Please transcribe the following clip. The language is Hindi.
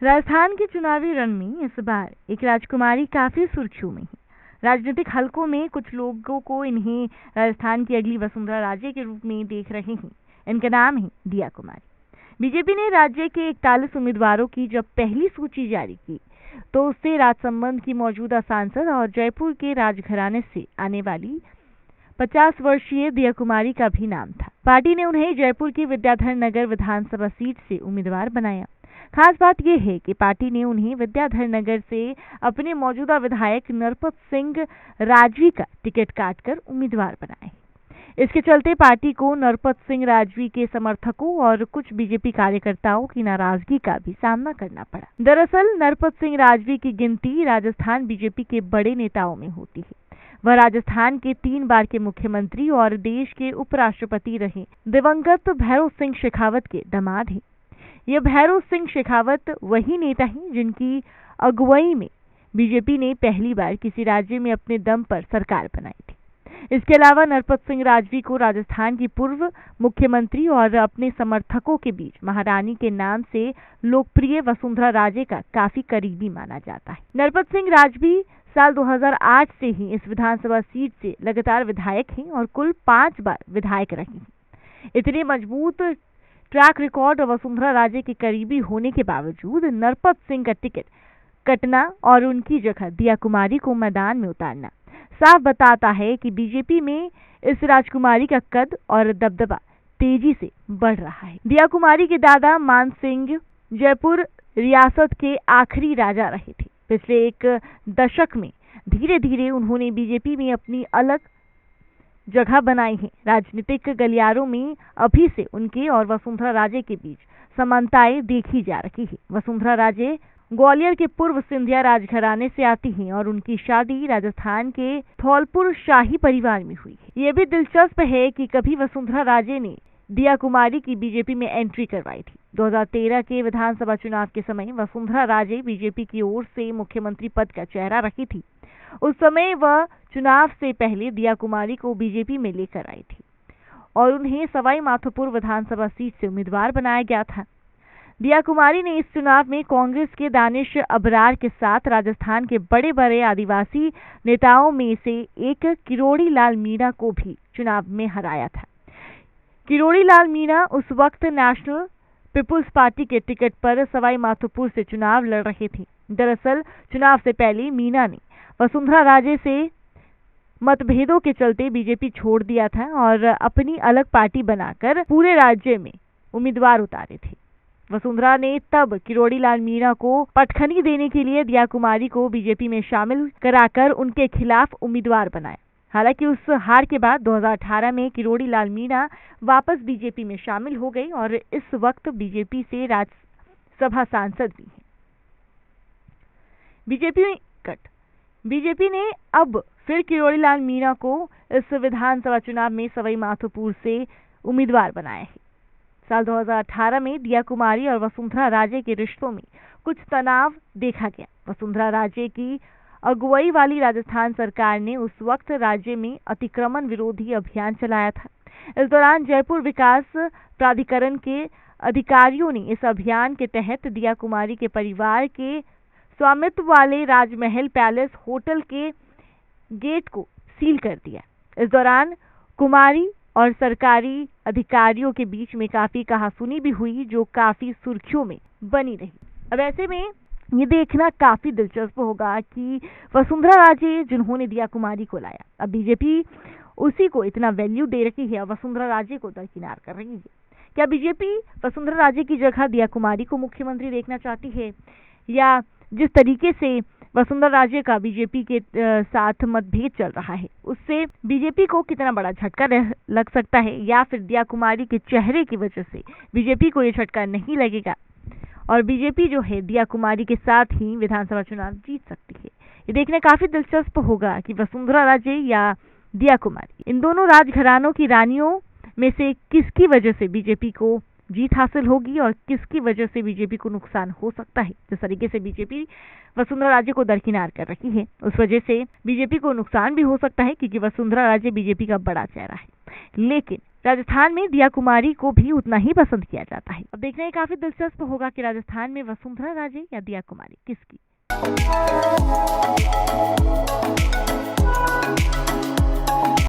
राजस्थान के चुनावी रण में इस बार एक राजकुमारी काफी सुर्खियों में है। राजनीतिक हलकों में कुछ लोगों को इन्हें राजस्थान की अगली वसुंधरा राजे के रूप में देख रहे हैं। इनका नाम है दिया कुमारी। बीजेपी ने राज्य के 41 उम्मीदवारों की जब पहली सूची जारी की तो उससे राजसमंद की मौजूदा सांसद और जयपुर के राजघराने से आने वाली 50 वर्षीय दिया कुमारी का भी नाम था। पार्टी ने उन्हें जयपुर की विद्याधर नगर विधानसभा सीट से उम्मीदवार बनाया। खास बात यह है कि पार्टी ने उन्हें विद्याधर नगर से अपने मौजूदा विधायक नरपत सिंह राजवी का टिकट काटकर उम्मीदवार बनाए। इसके चलते पार्टी को नरपत सिंह राजवी के समर्थकों और कुछ बीजेपी कार्यकर्ताओं की नाराजगी का भी सामना करना पड़ा। दरअसल नरपत सिंह राजवी की गिनती राजस्थान बीजेपी के बड़े नेताओं में होती है। वह राजस्थान के 3 बार के मुख्यमंत्री और देश के उपराष्ट्रपति रहे दिवंगत भैरों सिंह शेखावत के दामाद हैं। ये भैरों सिंह शेखावत वही नेता हैं जिनकी अगुवाई में बीजेपी ने पहली बार किसी राज्य में अपने दम पर सरकार बनाई थी। इसके अलावा नरपत सिंह राजवी को राजस्थान की पूर्व मुख्यमंत्री और अपने समर्थकों के बीच महारानी के नाम से लोकप्रिय वसुंधरा राजे का काफी करीबी माना जाता है। नरपत सिंह राजवी साल 2008 से ही इस विधानसभा सीट से लगातार विधायक हैं और कुल 5 बार विधायक रहे हैं। इतने मजबूत ट्रैक रिकॉर्ड और वसुंधरा राजे के करीबी होने के बावजूद नरपत सिंह का टिकट कटना और उनकी जगह दिया कुमारी को मैदान में उतारना साफ बताता है कि बीजेपी में इस राजकुमारी का कद और दबदबा तेजी से बढ़ रहा है। दिया कुमारी के दादा मान सिंह जयपुर रियासत के आखिरी राजा रहे थे। पिछले एक दशक में धीरे धीरे उन्होंने बीजेपी में अपनी अलग जगह बनाई है। राजनीतिक गलियारों में अभी से उनके और वसुंधरा राजे के बीच समानताएं देखी जा रही है। वसुंधरा राजे ग्वालियर के पूर्व सिंधिया राजघराने से आती हैं और उनकी शादी राजस्थान के धौलपुर शाही परिवार में हुई है। यह भी दिलचस्प है कि कभी वसुंधरा राजे ने दिया कुमारी की बीजेपी में एंट्री करवाई थी। 2013 के विधानसभा चुनाव के समय वसुंधरा राजे बीजेपी की ओर से मुख्यमंत्री पद का चेहरा रही थी। उस समय वह चुनाव से पहले दिया कुमारी को बीजेपी में लेकर आई थी और उन्हें सवाई माधोपुर विधानसभा सीट से उम्मीदवार बनाया गया था। दिया कुमारी ने इस चुनाव में कांग्रेस के दानिश अबरार के साथ राजस्थान के बड़े बड़े आदिवासी नेताओं में से एक किरोड़ी लाल मीणा को भी चुनाव में हराया था। किरोड़ी लाल मीणा उस वक्त नेशनल पीपुल्स पार्टी के टिकट पर सवाई माधोपुर से चुनाव लड़ रहे थे। दरअसल चुनाव से पहले मीणा ने वसुंधरा राजे से मतभेदों के चलते बीजेपी छोड़ दिया था और अपनी अलग पार्टी बनाकर पूरे राज्य में उम्मीदवार उतारे थे। वसुंधरा ने तब किरोड़ी लाल मीणा को पटखनी देने के लिए दिया कुमारी को बीजेपी में शामिल कराकर उनके खिलाफ उम्मीदवार बनाया। हालांकि उस हार के बाद 2018 में किरोड़ी लाल मीणा वापस बीजेपी में शामिल हो गई और इस वक्त बीजेपी से राज्यसभा सांसद भी हैं। बीजेपी ने अब फिर किरोड़ी लाल मीणा को इस विधानसभा चुनाव में सवाई माधोपुर से उम्मीदवार बनाया है। साल 2018 में दिया कुमारी और वसुंधरा राजे के रिश्तों में कुछ तनाव देखा गया। वसुंधरा राजे की अगुवाई वाली राजस्थान सरकार ने उस वक्त राज्य में अतिक्रमण विरोधी अभियान चलाया था। इस दौरान जयपुर विकास प्राधिकरण के अधिकारियों ने इस अभियान के तहत दिया कुमारी के परिवार के स्वामित्व वाले राजमहल पैलेस होटल के गेट को सील कर दिया। इस दौरान कुमारी और सरकारी अधिकारियों के बीच में काफी कहासुनी भी हुई जो काफी सुर्खियों में बनी रही। अब ऐसे में ये देखना काफी दिलचस्प होगा कि वसुंधरा राजे जिन्होंने दिया कुमारी को लाया, अब बीजेपी उसी को इतना वैल्यू दे रही है और वसुंधरा राजे को दरकिनार कर रही है। क्या बीजेपी वसुंधरा राजे की जगह दिया कुमारी को मुख्यमंत्री देखना चाहती है, या जिस तरीके से वसुंधरा राजे का बीजेपी के साथ मतभेद चल रहा है उससे बीजेपी को कितना बड़ा झटका लग सकता है, या फिर दिया कुमारी के चेहरे की वजह से बीजेपी को ये झटका नहीं लगेगा और बीजेपी जो है दिया कुमारी के साथ ही विधानसभा चुनाव जीत सकती है। ये देखने काफी दिलचस्प होगा कि वसुंधरा राजे या दिया कुमारी, इन दोनों राजघरानों की रानियों में से किसकी वजह से बीजेपी को जीत हासिल होगी और किसकी वजह से बीजेपी को नुकसान हो सकता है। जिस तरीके से बीजेपी वसुंधरा राजे को दरकिनार कर रही है उस वजह से बीजेपी को नुकसान भी हो सकता है क्योंकि वसुंधरा राजे बीजेपी का बड़ा चेहरा है। लेकिन राजस्थान में दिया कुमारी को भी उतना ही पसंद किया जाता है। अब देखना ये काफी दिलचस्प होगा कि राजस्थान में वसुंधरा राजे या दिया कुमारी किसकी।